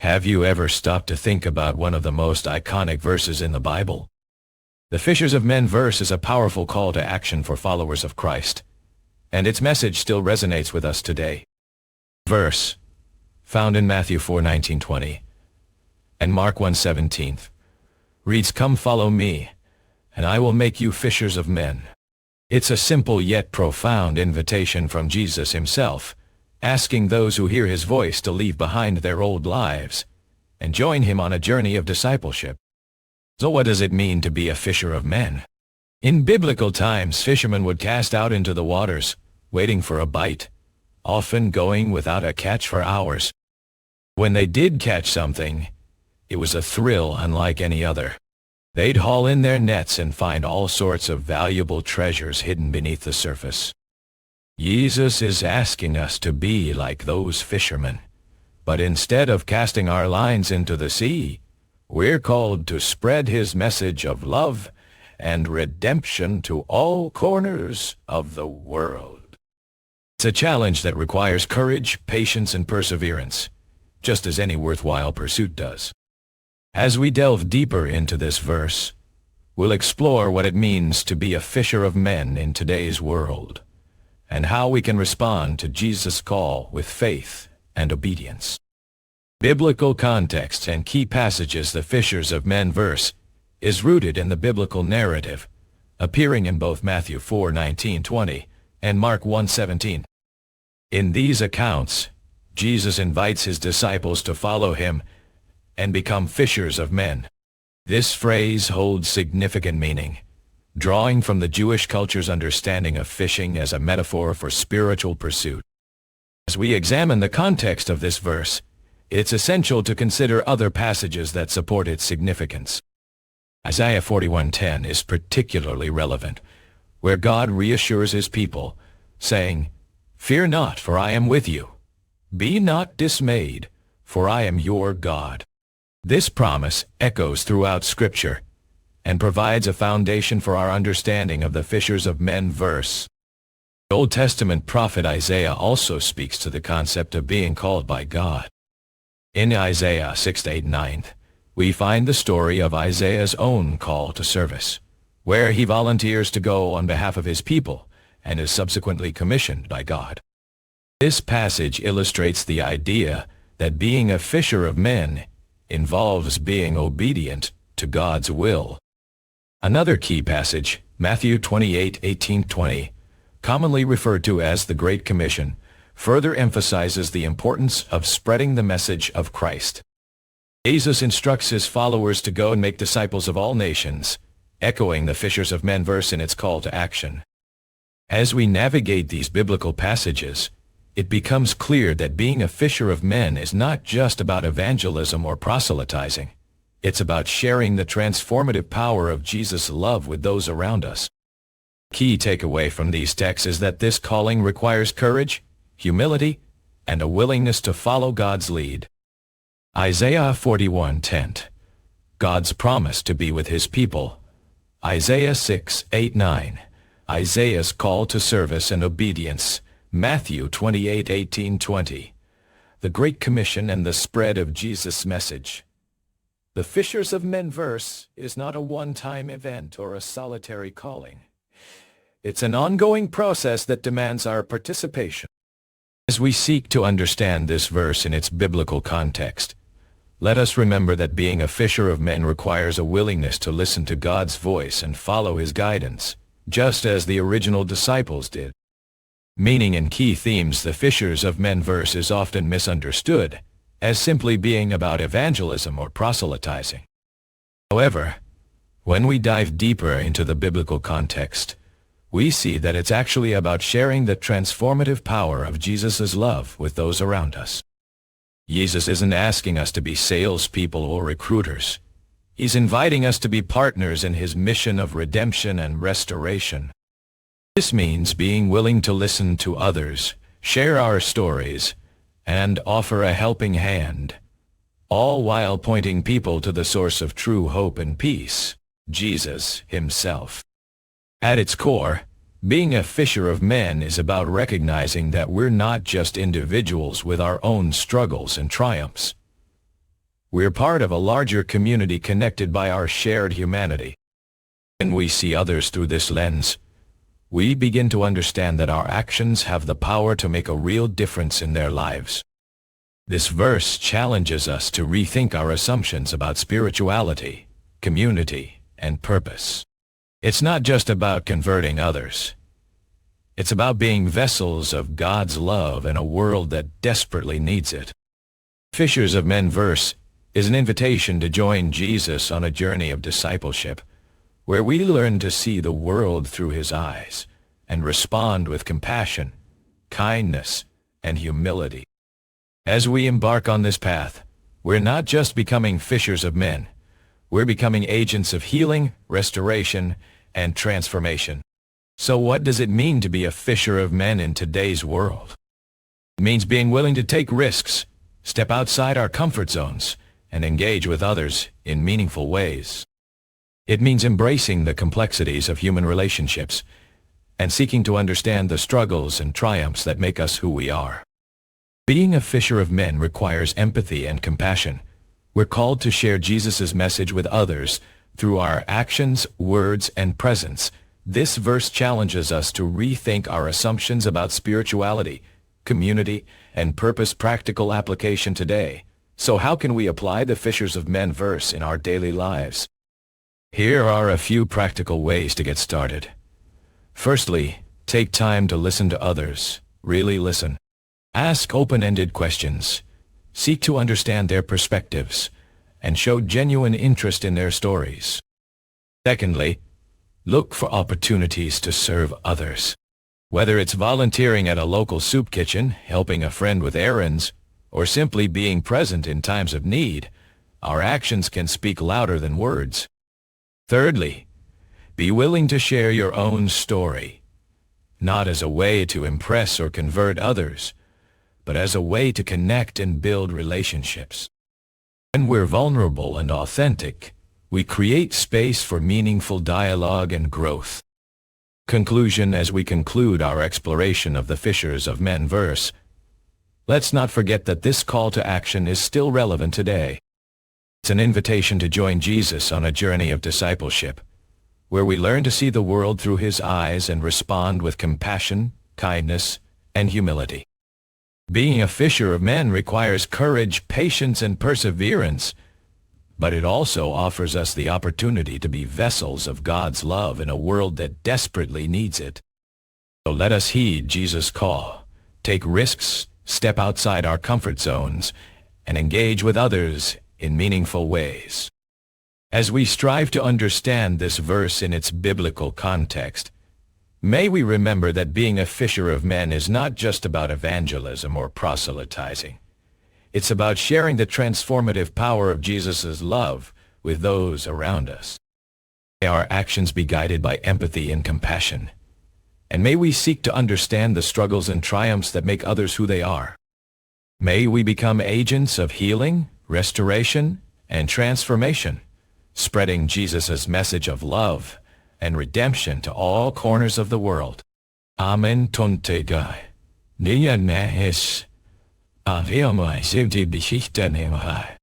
Have you ever stopped to think about one of the most iconic verses in the Bible? The fishers of men verse is a powerful call to action for followers of Christ, and its message still resonates with us today. Verse, found in Matthew 4:19-20 and Mark 1:17, reads, "Come follow me, and I will make you fishers of men." It's a simple yet profound invitation from Jesus himself, asking those who hear his voice to leave behind their old lives and join him on a journey of discipleship. So what does it mean to be a fisher of men? In biblical times, fishermen would cast out into the waters, waiting for a bite, often going without a catch for hours. When they did catch something, it was a thrill unlike any other. They'd haul in their nets and find all sorts of valuable treasures hidden beneath the surface. Jesus is asking us to be like those fishermen, but instead of casting our lines into the sea, we're called to spread his message of love and redemption to all corners of the world. It's a challenge that requires courage, patience, and perseverance, just as any worthwhile pursuit does. As we delve deeper into this verse, we'll explore what it means to be a fisher of men in today's world, and how we can respond to Jesus' call with faith and obedience. Biblical context and key passages. The fishers of men verse is rooted in the biblical narrative, appearing in both Matthew 4:19-20 and Mark 1:17. In these accounts, Jesus invites his disciples to follow him and become fishers of men. This phrase holds significant meaning, drawing from the Jewish culture's understanding of fishing as a metaphor for spiritual pursuit. As we examine the context of this verse, it's essential to consider other passages that support its significance. Isaiah 41:10 is particularly relevant, where God reassures his people, saying, "Fear not, for I am with you. Be not dismayed, for I am your God." This promise echoes throughout Scripture and provides a foundation for our understanding of the fishers of men verse. The Old Testament prophet Isaiah also speaks to the concept of being called by God. In Isaiah 6:8-9, we find the story of Isaiah's own call to service, where he volunteers to go on behalf of his people and is subsequently commissioned by God. This passage illustrates the idea that being a fisher of men involves being obedient to God's will. Another key passage, Matthew 28:18-20, commonly referred to as the Great Commission, further emphasizes the importance of spreading the message of Christ. Jesus instructs his followers to go and make disciples of all nations, echoing the fishers of men verse in its call to action. As we navigate these biblical passages, it becomes clear that being a fisher of men is not just about evangelism or proselytizing. It's about sharing the transformative power of Jesus' love with those around us. Key takeaway from these texts is that this calling requires courage, humility, and a willingness to follow God's lead. Isaiah 41:10, God's promise to be with his people. Isaiah 6:8-9, Isaiah's call to service and obedience. Matthew 28:18-20, the Great Commission and the spread of Jesus' message. The fishers of men verse is not a one-time event or a solitary calling. It's an ongoing process that demands our participation. As we seek to understand this verse in its biblical context, let us remember that being a fisher of men requires a willingness to listen to God's voice and follow his guidance, just as the original disciples did. Meaning and key themes. The fishers of men verse is often misunderstood as simply being about evangelism or proselytizing. However, when we dive deeper into the biblical context, we see that it's actually about sharing the transformative power of Jesus' love with those around us. Jesus isn't asking us to be salespeople or recruiters. He's inviting us to be partners in his mission of redemption and restoration. This means being willing to listen to others, share our stories, and offer a helping hand, all while pointing people to the source of true hope and peace, Jesus himself. At its core, being a fisher of men is about recognizing that we're not just individuals with our own struggles and triumphs. We're part of a larger community connected by our shared humanity. When we see others through this lens, we begin to understand that our actions have the power to make a real difference in their lives. This verse challenges us to rethink our assumptions about spirituality, community, and purpose. It's not just about converting others. It's about being vessels of God's love in a world that desperately needs it. Fishers of Men verse is an invitation to join Jesus on a journey of discipleship, where we learn to see the world through his eyes and respond with compassion, kindness, and humility. As we embark on this path, we're not just becoming fishers of men, we're becoming agents of healing, restoration, and transformation. So what does it mean to be a fisher of men in today's world? It means being willing to take risks, step outside our comfort zones, and engage with others in meaningful ways. It means embracing the complexities of human relationships and seeking to understand the struggles and triumphs that make us who we are. Being a fisher of men requires empathy and compassion. We're called to share Jesus' message with others through our actions, words, and presence. This verse challenges us to rethink our assumptions about spirituality, community, and purpose. Practical application today. So how can we apply the Fishers of Men verse in our daily lives? Here are a few practical ways to get started. Firstly, take time to listen to others. Really listen. Ask open-ended questions. Seek to understand their perspectives, and show genuine interest in their stories. Secondly, look for opportunities to serve others. Whether it's volunteering at a local soup kitchen, helping a friend with errands, or simply being present in times of need, our actions can speak louder than words. Thirdly, be willing to share your own story, not as a way to impress or convert others, but as a way to connect and build relationships. When we're vulnerable and authentic, we create space for meaningful dialogue and growth. Conclusion. As we conclude our exploration of the Fishers of Men verse, let's not forget that this call to action is still relevant today. It's an invitation to join Jesus on a journey of discipleship, where we learn to see the world through his eyes and respond with compassion, kindness, and humility. Being a fisher of men requires courage, patience, and perseverance, but it also offers us the opportunity to be vessels of God's love in a world that desperately needs it. So let us heed Jesus' call, take risks, step outside our comfort zones, and engage with others in meaningful ways. As we strive to understand this verse in its biblical context, may we remember that being a fisher of men is not just about evangelism or proselytizing. It's about sharing the transformative power of Jesus' love with those around us. May our actions be guided by empathy and compassion, and may we seek to understand the struggles and triumphs that make others who they are. May we become agents of healing, restoration, and transformation, spreading Jesus' message of love and redemption to all corners of the world. Amen. Tonte gai. Niya nahis. Avia mai sivdi bishita nemahai.